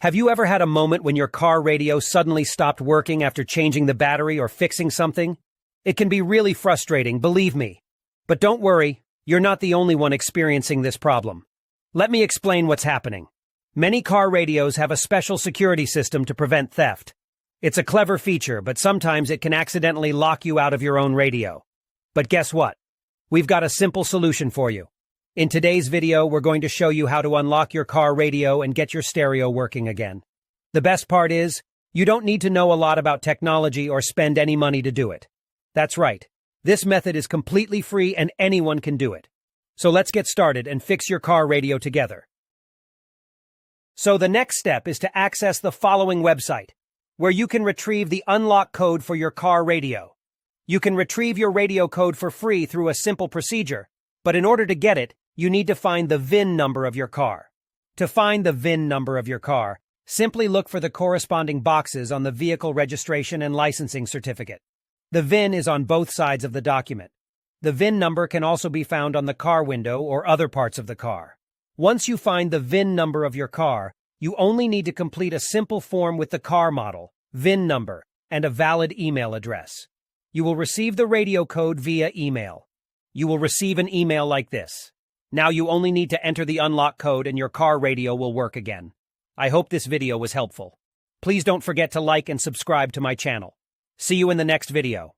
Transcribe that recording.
Have you ever had a moment when your car radio suddenly stopped working after changing the battery or fixing something? It can be really frustrating, believe me. But don't worry, you're not the only one experiencing this problem. Let me explain what's happening. Many car radios have a special security system to prevent theft. It's a clever feature, but sometimes it can accidentally lock you out of your own radio. But guess what? We've got a simple solution for you. In today's video, we're going to show you how to unlock your car radio and get your stereo working again. The best part is, you don't need to know a lot about technology or spend any money to do it. That's right. This method is completely free and anyone can do it. So let's get started and fix your car radio together. So the next step is to access the following website, where you can retrieve the unlock code for your car radio. You can retrieve your radio code for free through a simple procedure, but in order to get it, you need to find the VIN number of your car. To find the VIN number of your car, simply look for the corresponding boxes on the vehicle registration and licensing certificate. The VIN is on both sides of the document. The VIN number can also be found on the car window or other parts of the car. Once you find the VIN number of your car, you only need to complete a simple form with the car model, VIN number, and a valid email address. You will receive the radio code via email. You will receive an email like this. Now you only need to enter the unlock code and your car radio will work again. I hope this video was helpful. Please don't forget to like and subscribe to my channel. See you in the next video.